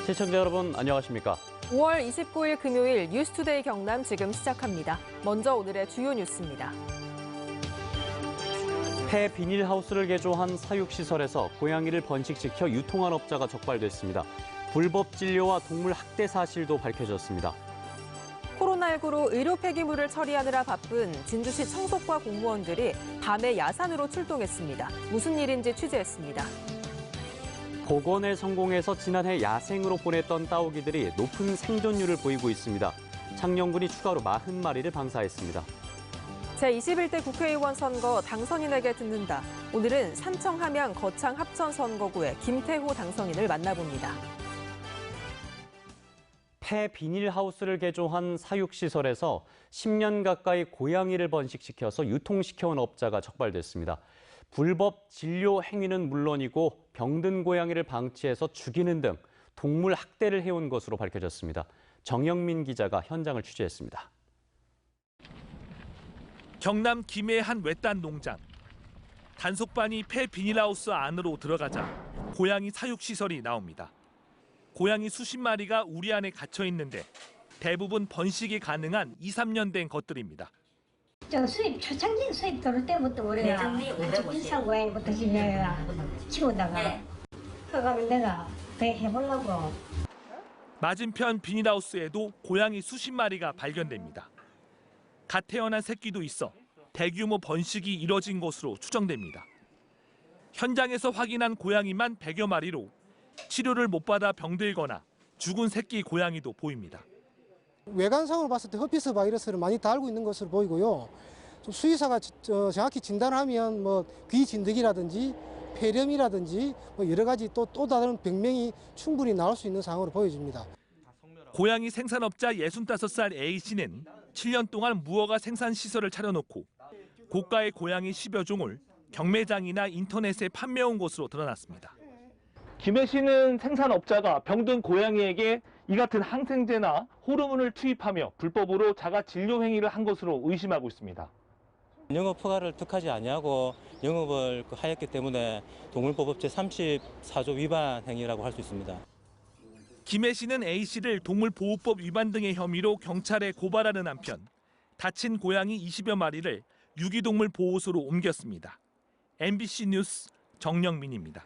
시청자 여러분 안녕하십니까? 5월 29일 금요일 뉴스투데이 경남 지금 시작합니다. 먼저 오늘의 주요 뉴스입니다. 폐 비닐하우스를 개조한 사육시설에서 고양이를 번식시켜 유통한 업자가 적발됐습니다. 불법 진료와 동물 학대 사실도 밝혀졌습니다. 코로나19로 의료 폐기물을 처리하느라 바쁜 진주시 청소과 공무원들이 밤에 야산으로 출동했습니다. 무슨 일인지 취재했습니다. 복원에 성공해서 지난해 야생으로 보냈던 따오기들이 높은 생존율을 보이고 있습니다. 창녕군이 추가로 40마리를 방사했습니다. 제21대 국회의원 선거 당선인에게 듣는다. 오늘은 산청, 함양, 거창 합천 선거구의 김태호 당선인을 만나봅니다. 폐 비닐하우스를 개조한 사육시설에서 10년 가까이 고양이를 번식시켜서 유통시켜온 업자가 적발됐습니다. 불법 진료 행위는 물론이고 병든 고양이를 방치해서 죽이는 등 동물 학대를 해온 것으로 밝혀졌습니다. 정영민 기자가 현장을 취재했습니다. 경남 김해의 한 외딴 농장. 단속반이 폐 비닐하우스 안으로 들어가자 고양이 사육시설이 나옵니다. 고양이 수십 마리가 우리 안에 갇혀 있는데 대부분 번식이 가능한 2, 3년 된 것들입니다. 초창기 수입 들어올 때부터 우리가 아주 비싼 고양이부터 지내가 키우다가 그러면 내가 배 해보려고. 맞은편 비닐하우스에도 고양이 수십 마리가 발견됩니다. 갓 태어난 새끼도 있어 대규모 번식이 이뤄진 것으로 추정됩니다. 현장에서 확인한 고양이만 100여 마리로 치료를 못 받아 병들거나 죽은 새끼 고양이도 보입니다. 외관상으로 봤을 때 허피스 바이러스를 많이 달고 있는 것으로 보이고요. 좀 수의사가 정확히 진단하면 귀 진드기라든지 폐렴이라든지 여러 가지 또 다른 병명이 충분히 나올 수 있는 상황으로 보여집니다. 고양이 생산업자 65살 A씨는 7년 동안 무허가 생산시설을 차려놓고 고가의 고양이 10여 종을 경매장이나 인터넷에 판매한 것으로 드러났습니다. 김해 씨는 생산업자가 병든 고양이에게 이 같은 항생제나 호르몬을 투입하며 불법으로 자가 진료 행위를 한 것으로 의심하고 있습니다. 영업 허가를 득하지 아니하고 영업을 하였기 때문에 동물보호법 제34조 위반 행위라고 할 수 있습니다. 김해 씨는 A 씨를 동물보호법 위반 등의 혐의로 경찰에 고발하는 한편 다친 고양이 20여 마리를 유기동물 보호소로 옮겼습니다. MBC 뉴스 정영민입니다.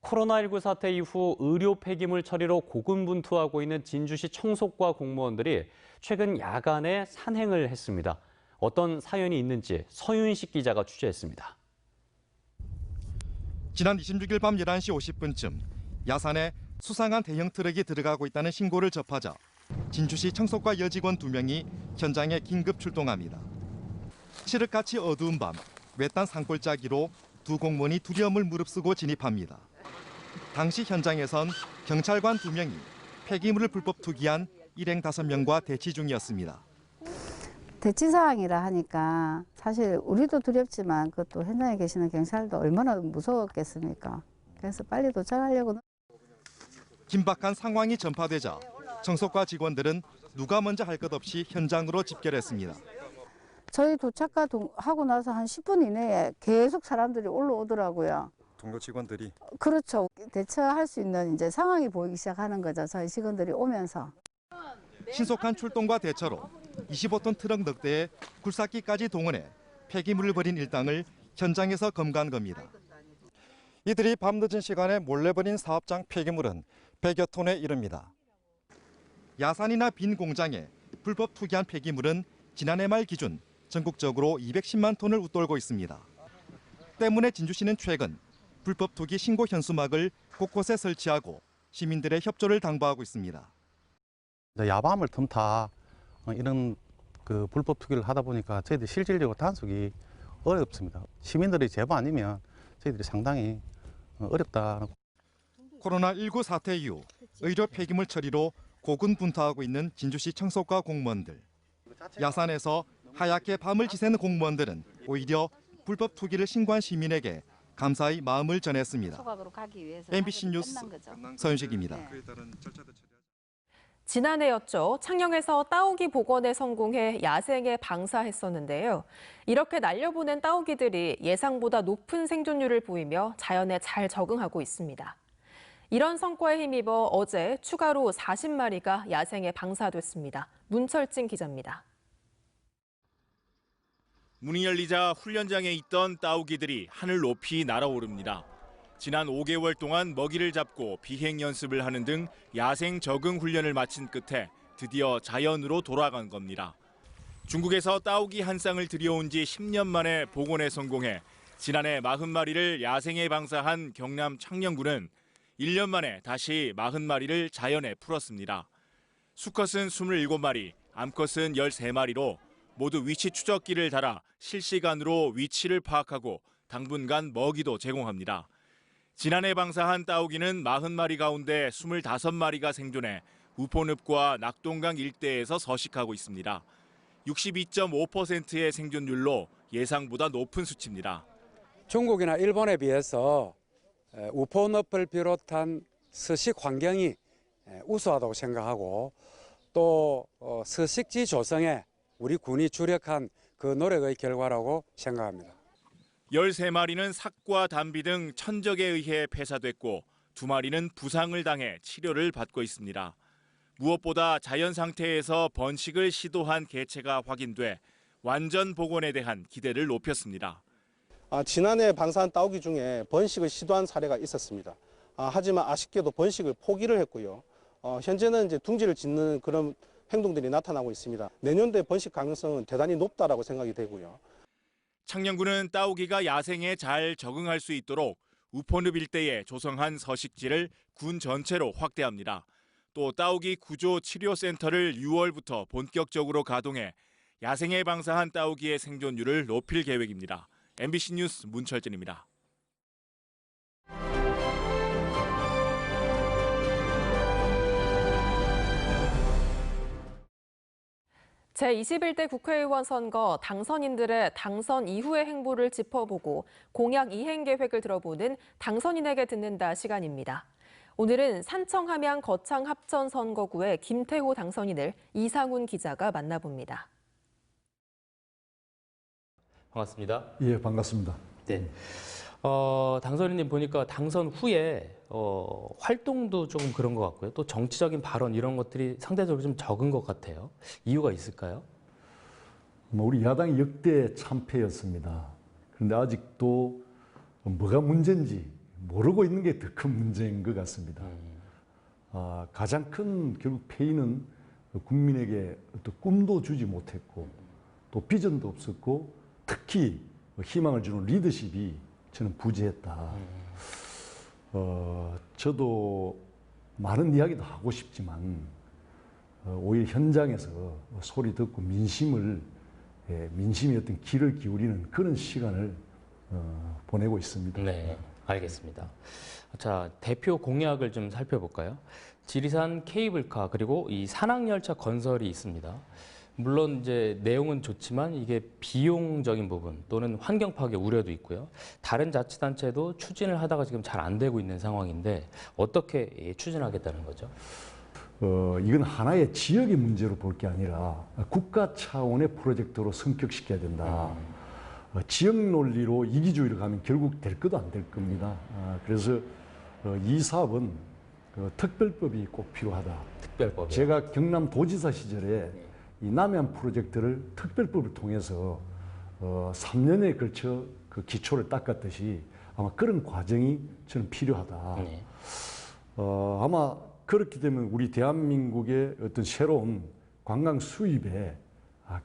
코로나19 사태 이후 의료 폐기물 처리로 고군분투하고 있는 진주시 청소과 공무원들이 최근 야간에 산행을 했습니다. 어떤 사연이 있는지 서윤식 기자가 취재했습니다. 지난 26일 밤 11시 50분쯤 야산에 수상한 대형 트럭이 들어가고 있다는 신고를 접하자 진주시 청소과 여직원 2명이 현장에 긴급 출동합니다. 칠흑같이 어두운 밤 외딴 산골짜기로 두 공무원이 두려움을 무릅쓰고 진입합니다. 당시 현장에선 경찰관 2명이 폐기물을 불법 투기한 일행 5명과 대치 중이었습니다. 대치 사항이라 하니까 사실 우리도 두렵지만 그것도 현장에 계시는 경찰도 얼마나 무서웠겠습니까. 그래서 빨리 도착하려고. 긴박한 상황이 전파되자 청소과 직원들은 누가 먼저 할 것 없이 현장으로 집결했습니다. 저희 도착하고 나서 한 10분 이내에 계속 사람들이 올라오더라고요. 동료 직원들이? 그렇죠. 대처할 수 있는 이제 상황이 보이기 시작하는 거죠. 저희 직원들이 오면서. 신속한 출동과 대처로 25톤 트럭 넉 대에 굴삭기까지 동원해 폐기물을 버린 일당을 현장에서 검거한 겁니다. 이들이 밤늦은 시간에 몰래 버린 사업장 폐기물은 100여 톤에 이릅니다. 야산이나 빈 공장에 불법 투기한 폐기물은 지난해 말 기준 전국적으로 210만 톤을 웃돌고 있습니다. 때문에 진주시는 최근 불법 투기 신고 현수막을 곳곳에 설치하고 시민들의 협조를 당부하고 있습니다. 야밤을 틈타 이런 불법 투기를 하다 보니까 저희들이 실질적으로 단속이 어렵습니다. 시민들의 제보 아니면 저희들이 상당히 어렵다. 코로나19 사태 이후 의료 폐기물 처리로 고군분투하고 있는 진주시 청소과 공무원들. 야산에서 하얗게 밤을 지새는 공무원들은 오히려 불법 투기를 신고한 시민에게 감사의 마음을 전했습니다. MBC 뉴스 서윤식입니다. 지난해였죠. 창녕에서 따오기 복원에 성공해 야생에 방사했었는데요. 이렇게 날려보낸 따오기들이 예상보다 높은 생존율을 보이며 자연에 잘 적응하고 있습니다. 이런 성과에 힘입어 어제 추가로 40마리가 야생에 방사됐습니다. 문철진 기자입니다. 문이 열리자 훈련장에 있던 따오기들이 하늘 높이 날아오릅니다. 지난 5개월 동안 먹이를 잡고 비행 연습을 하는 등 야생 적응 훈련을 마친 끝에 드디어 자연으로 돌아간 겁니다. 중국에서 따오기 한 쌍을 들여온 지 10년 만에 복원에 성공해 지난해 40마리를 야생에 방사한 경남 창녕군은 1년 만에 다시 40마리를 자연에 풀었습니다. 수컷은 27마리, 암컷은 13마리로 모두 위치 추적기를 달아 실시간으로 위치를 파악하고 당분간 먹이도 제공합니다. 지난해 방사한 따오기는 40마리 가운데 25마리가 생존해 우포늪과 낙동강 일대에서 서식하고 있습니다. 62.5%의 생존율로 예상보다 높은 수치입니다. 중국이나 일본에 비해서 우포늪을 비롯한 서식 환경이 우수하다고 생각하고 또 서식지 조성에 우리 군이 주력한 그 노력의 결과라고 생각합니다. 13마리는 삭과 담비 등 천적에 의해 폐사됐고 2마리는 부상을 당해 치료를 받고 있습니다. 무엇보다 자연 상태에서 번식을 시도한 개체가 확인돼 완전 복원에 대한 기대를 높였습니다. 지난해 방사한 따오기 중에 번식을 시도한 사례가 있었습니다. 하지만 아쉽게도 번식을 포기를 했고요. 현재는 이제 둥지를 짓는 그런 행동들이 나타나고 있습니다. 내년도에 번식 가능성은 대단히 높다라고 생각이 되고요. 창녕군은 따오기가 야생에 잘 적응할 수 있도록 우포늪 일대에 조성한 서식지를 군 전체로 확대합니다. 또 따오기 구조 치료센터를 6월부터 본격적으로 가동해 야생에 방사한 따오기의 생존율을 높일 계획입니다. MBC 뉴스 문철진입니다. 제21대 국회의원 선거 당선인들의 당선 이후의 행보를 짚어보고 공약 이행 계획을 들어보는 당선인에게 듣는다 시간입니다. 오늘은 산청, 함양, 거창 합천 선거구의 김태호 당선인을 이상훈 기자가 만나봅니다. 반갑습니다. 예, 반갑습니다. 네. 당선인님 보니까 당선 후에 활동도 조금 그런 것 같고요. 또 정치적인 발언 이런 것들이 상대적으로 좀 적은 것 같아요. 이유가 있을까요? 우리 야당이 역대 참패였습니다. 그런데 아직도 뭐가 문제인지 모르고 있는 게 더 큰 문제인 것 같습니다. 가장 큰 결국 패인은 국민에게 어떤 꿈도 주지 못했고 또 비전도 없었고 특히 희망을 주는 리더십이 저는 부재했다. 저도 많은 이야기도 하고 싶지만 오히려 현장에서 소리 듣고 민심의 어떤 귀를 기울이는 그런 시간을 보내고 있습니다. 네, 알겠습니다. 자, 대표 공약을 좀 살펴볼까요? 지리산 케이블카 그리고 이 산악열차 건설이 있습니다. 물론 이제 내용은 좋지만 이게 비용적인 부분 또는 환경 파괴 우려도 있고요. 다른 자치단체도 추진을 하다가 지금 잘 안 되고 있는 상황인데 어떻게 추진하겠다는 거죠? 이건 하나의 지역의 문제로 볼 게 아니라 국가 차원의 프로젝트로 성격시켜야 된다. 지역 논리로 이기주의로 가면 결국 될 것도 안 될 겁니다. 그래서 이 사업은 특별법이 꼭 필요하다. 특별법. 제가 경남도지사 시절에 이 남해안 프로젝트를 특별법을 통해서 3년에 걸쳐 그 기초를 닦았듯이 아마 그런 과정이 저는 필요하다. 네. 아마 그렇기 때문에 우리 대한민국의 어떤 새로운 관광 수입에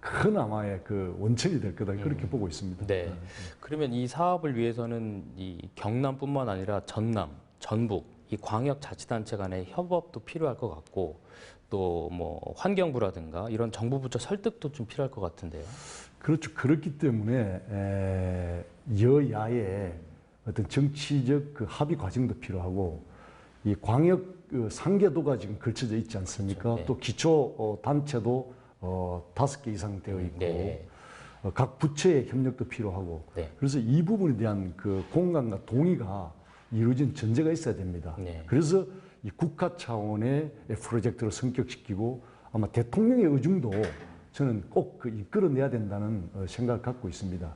큰 아마의 그 원천이 될 거다 그렇게 보고 있습니다. 네. 그러면 이 사업을 위해서는 이 경남뿐만 아니라 전남, 전북 이 광역자치단체 간의 협업도 필요할 것 같고 또 뭐 환경부라든가 이런 정부 부처 설득도 좀 필요할 것 같은데요. 그렇죠. 그렇기 때문에 여야의 어떤 정치적 그 합의 과정도 필요하고 이 광역 상계도가 지금 걸쳐져 있지 않습니까? 그렇죠. 네. 또 기초 단체도 5개 이상 되어 있고 네. 각 부처의 협력도 필요하고 네. 그래서 이 부분에 대한 그 공감과 동의가 이루어진 전제가 있어야 됩니다. 네. 그래서 이 국가 차원의 프로젝트로 성격시키고 아마 대통령의 의중도 저는 꼭 이끌어내야 된다는 생각을 갖고 있습니다.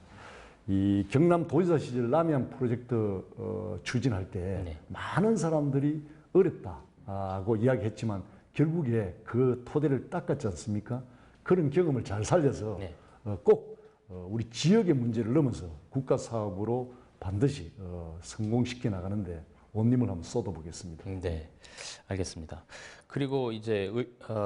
이 경남 도지사 시절 남해안 프로젝트 추진할 때 많은 사람들이 어렵다고 이야기했지만 결국에 그 토대를 닦았지 않습니까? 그런 경험을 잘 살려서 꼭 우리 지역의 문제를 넘어서 국가 사업으로 반드시 성공시켜 나가는데 온 힘을 한번 쏟아보겠습니다. 네, 알겠습니다. 그리고 이제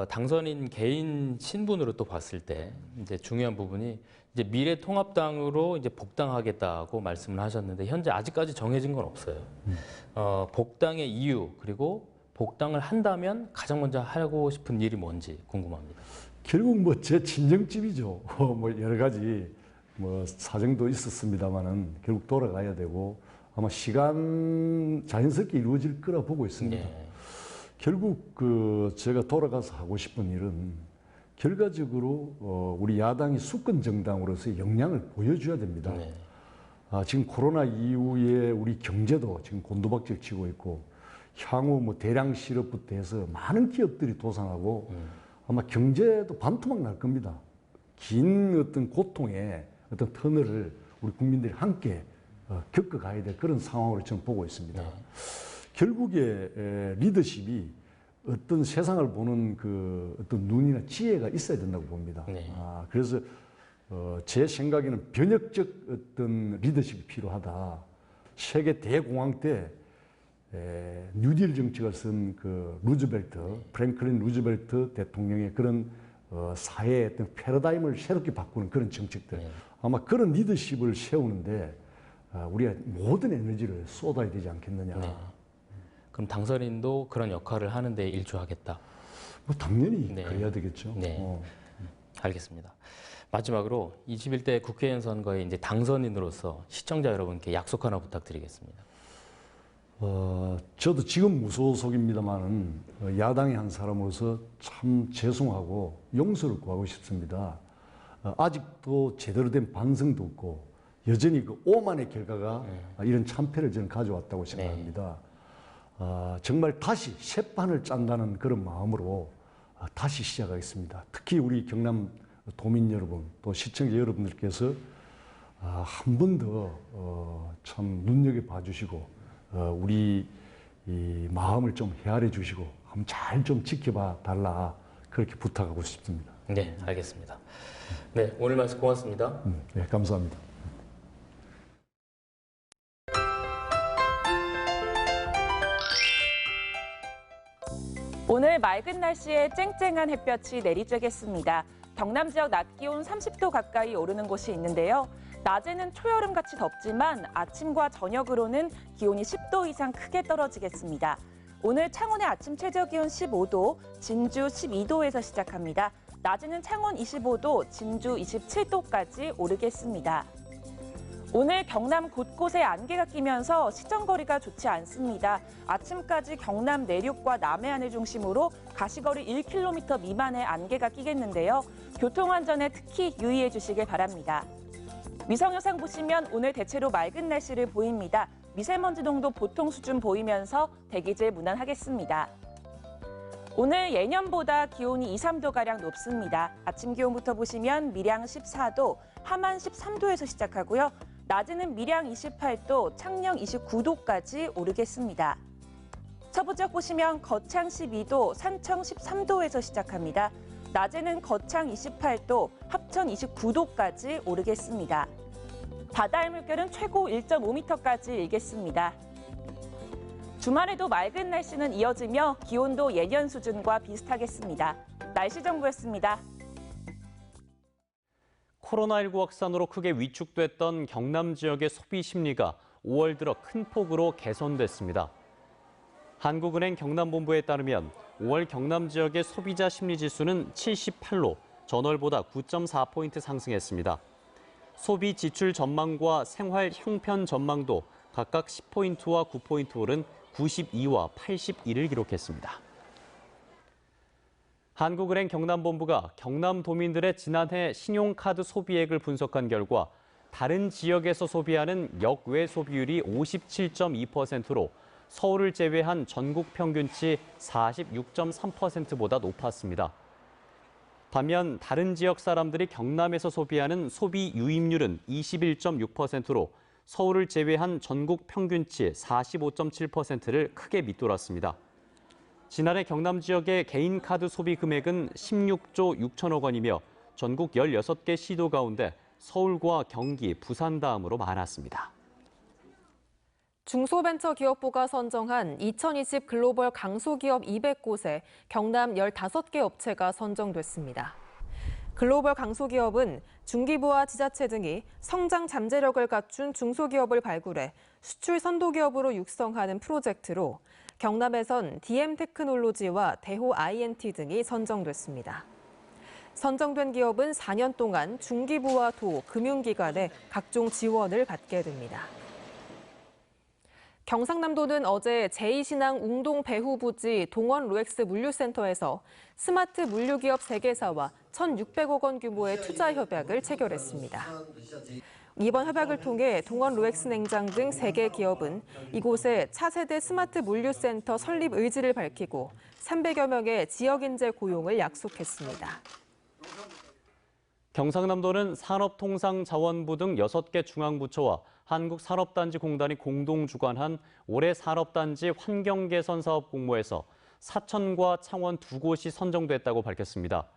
당선인 개인 신분으로 또 봤을 때 이제 중요한 부분이 이제 미래통합당으로 이제 복당하겠다고 말씀을 하셨는데 현재 아직까지 정해진 건 없어요. 복당의 이유 그리고 복당을 한다면 가장 먼저 하고 싶은 일이 뭔지 궁금합니다. 결국 뭐 제 친정집이죠. 뭐 여러 가지 뭐 사정도 있었습니다만은 결국 돌아가야 되고 아마 시간 자연스럽게 이루어질 거라 보고 있습니다. 결국 제가 돌아가서 하고 싶은 일은 결과적으로 우리 야당이 수권 정당으로서의 역량을 보여줘야 됩니다. 지금 코로나 이후에 우리 경제도 지금 곤두박질 치고 있고 향후 뭐 대량 실업부터 해서 많은 기업들이 도산하고 아마 경제도 반토막 날 겁니다. 긴 어떤 고통의 어떤 터널을 우리 국민들이 함께 겪어가야 될 그런 상황으로 저는 보고 있습니다. 결국에 리더십이 어떤 세상을 보는 그 어떤 눈이나 지혜가 있어야 된다고 봅니다. 그래서 제 생각에는 변혁적 어떤 리더십이 필요하다. 세계 대공황 때 뉴딜 정책을 쓴 그 루즈벨트, 프랭클린 루즈벨트 대통령의 그런 사회의 어떤 패러다임을 새롭게 바꾸는 그런 정책들. 아마 그런 리더십을 세우는데 우리가 모든 에너지를 쏟아야 되지 않겠느냐. 그럼 당선인도 그런 역할을 하는데 일조하겠다. 뭐 당연히 그래야 되겠죠. 알겠습니다. 마지막으로 21대 국회의원 선거에 이제 당선인으로서 시청자 여러분께 약속 하나 부탁드리겠습니다. 저도 지금 무소속입니다만은 야당의 한 사람으로서 참 죄송하고 용서를 구하고 싶습니다. 아직도 제대로 된 반성도 없고 여전히 그 오만의 결과가 이런 참패를 저는 가져왔다고 생각합니다. 정말 다시 새 판을 짠다는 그런 마음으로 다시 시작하겠습니다. 특히 우리 경남 도민 여러분 또 시청자 여러분들께서 한 번 더 참 눈여겨봐 주시고 우리 이 마음을 좀 헤아려 주시고 한번 잘 좀 지켜봐 달라 그렇게 부탁하고 싶습니다. 네, 알겠습니다. 네, 오늘 말씀 고맙습니다. 네, 감사합니다. 오늘 맑은 날씨에 쨍쨍한 햇볕이 내리쬐겠습니다. 경남 지역 낮 기온 30도 가까이 오르는 곳이 있는데요. 낮에는 초여름같이 덥지만 아침과 저녁으로는 기온이 10도 이상 크게 떨어지겠습니다. 오늘 창원의 아침 최저 기온 15도, 진주 12도에서 시작합니다. 낮에는 창원 25도, 진주 27도까지 오르겠습니다. 오늘 경남 곳곳에 안개가 끼면서 시정거리가 좋지 않습니다. 아침까지 경남 내륙과 남해안을 중심으로 가시거리 1km 미만의 안개가 끼겠는데요. 교통안전에 특히 유의해 주시길 바랍니다. 위성 영상 보시면 오늘 대체로 맑은 날씨를 보입니다. 미세먼지 농도 보통 수준 보이면서 대기질 무난하겠습니다. 오늘 예년보다 기온이 2, 3도가량 높습니다. 아침 기온부터 보시면 밀양 14도, 함안 13도에서 시작하고요. 낮에는 밀양 28도, 창녕 29도까지 오르겠습니다. 서부 지역 보시면 거창 12도, 산청 13도에서 시작합니다. 낮에는 거창 28도, 합천 29도까지 오르겠습니다. 바다의 물결은 최고 1.5m까지 일겠습니다. 주말에도 맑은 날씨는 이어지며 기온도 예년 수준과 비슷하겠습니다. 날씨 정보였습니다. 코로나19 확산으로 크게 위축됐던 경남 지역의 소비 심리가 5월 들어 큰 폭으로 개선됐습니다. 한국은행 경남본부에 따르면 5월 경남 지역의 소비자 심리지수는 78로 전월보다 9.4포인트 상승했습니다. 소비 지출 전망과 생활 형편 전망도 각각 10포인트와 9포인트 오른 92와 81을 기록했습니다. 한국은행 경남본부가 경남도민들의 지난해 신용카드 소비액을 분석한 결과 다른 지역에서 소비하는 역외 소비율이 57.2%로 서울을 제외한 전국 평균치 46.3%보다 높았습니다. 반면 다른 지역 사람들이 경남에서 소비하는 소비 유입률은 21.6%로 서울을 제외한 전국 평균치 45.7%를 크게 밑돌았습니다. 지난해 경남 지역의 개인 카드 소비 금액은 16조 6천억 원이며 전국 16개 시도 가운데 서울과 경기, 부산 다음으로 많았습니다. 중소벤처기업부가 선정한 2020 글로벌 강소기업 200곳에 경남 15개 업체가 선정됐습니다. 글로벌 강소기업은 중기부와 지자체 등이 성장 잠재력을 갖춘 중소기업을 발굴해 수출 선도기업으로 육성하는 프로젝트로 경남에선 DM테크놀로지와 대호 INT 등이 선정됐습니다. 선정된 기업은 4년 동안 중기부와 도, 금융기관의 각종 지원을 받게 됩니다. 경상남도는 어제 제2신항 웅동 배후 부지 동원 로엑스 물류센터에서 스마트 물류기업 3개사와 1,600억 원 규모의 투자 협약을 체결했습니다. 이번 협약을 통해 동원 로엑스 냉장 등 3개 기업은 이곳에 차세대 스마트 물류센터 설립 의지를 밝히고 300여 명의 지역 인재 고용을 약속했습니다. 경상남도는 산업통상자원부 등 6개 중앙부처와 한국산업단지공단이 공동 주관한 올해 산업단지 환경개선 사업 공모에서 사천과 창원 2곳이 선정됐다고 밝혔습니다.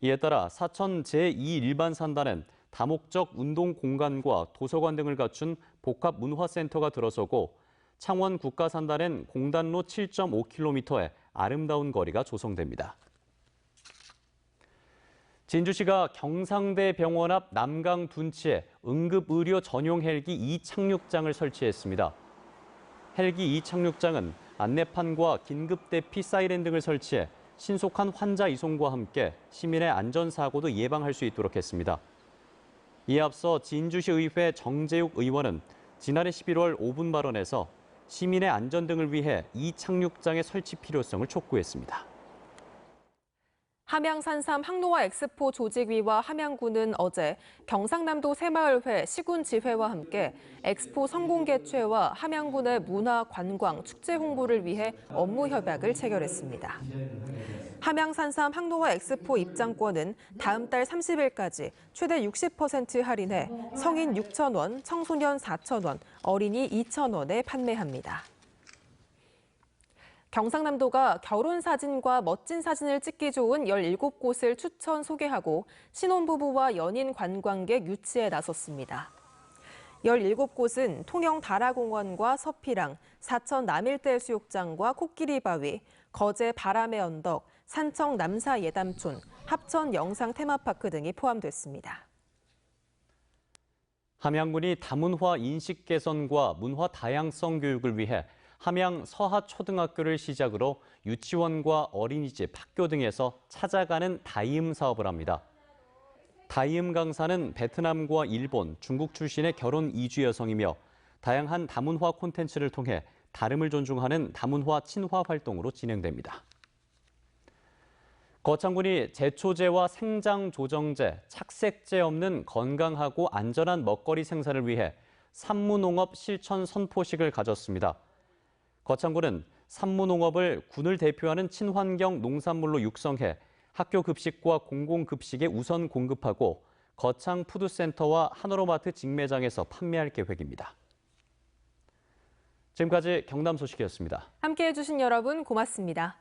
이에 따라 사천 제2일반산단은 다목적 운동 공간과 도서관 등을 갖춘 복합문화센터가 들어서고 창원 국가산단엔 공단로 7.5km의 아름다운 거리가 조성됩니다. 진주시가 경상대병원 앞 남강 둔치에 응급의료 전용 헬기 2착륙장을 설치했습니다. 헬기 2착륙장은 안내판과 긴급대피 사이렌 등을 설치해 신속한 환자 이송과 함께 시민의 안전사고도 예방할 수 있도록 했습니다. 이에 앞서 진주시의회 정재욱 의원은 지난해 11월 5분 발언에서 시민의 안전 등을 위해 이 착륙장의 설치 필요성을 촉구했습니다. 함양산삼 항노화 엑스포 조직위와 함양군은 어제 경상남도 새마을회 시군지회와 함께 엑스포 성공 개최와 함양군의 문화, 관광, 축제 홍보를 위해 업무 협약을 체결했습니다. 함양산삼 항노화 엑스포 입장권은 다음 달 30일까지 최대 60% 할인해 성인 6,000원, 청소년 4,000원, 어린이 2,000원에 판매합니다. 경상남도가 결혼사진과 멋진 사진을 찍기 좋은 17곳을 추천 소개하고 신혼부부와 연인 관광객 유치에 나섰습니다. 17곳은 통영 다라공원과 서피랑, 사천 남일대수욕장과 코끼리바위, 거제 바람의 언덕, 산청 남사예담촌, 합천 영상 테마파크 등이 포함됐습니다. 함양군이 다문화 인식 개선과 문화 다양성 교육을 위해 함양 서하초등학교를 시작으로 유치원과 어린이집, 학교 등에서 찾아가는 다이음 사업을 합니다. 다이음 강사는 베트남과 일본, 중국 출신의 결혼 이주 여성이며 다양한 다문화 콘텐츠를 통해 다름을 존중하는 다문화 친화 활동으로 진행됩니다. 거창군이 제초제와 생장 조정제, 착색제 없는 건강하고 안전한 먹거리 생산을 위해 산무농업 실천 선포식을 가졌습니다. 거창군은 산무농업을 군을 대표하는 친환경 농산물로 육성해 학교 급식과 공공급식에 우선 공급하고 거창 푸드센터와 한우로마트 직매장에서 판매할 계획입니다. 지금까지 경남 소식이었습니다. 함께해 주신 여러분 고맙습니다.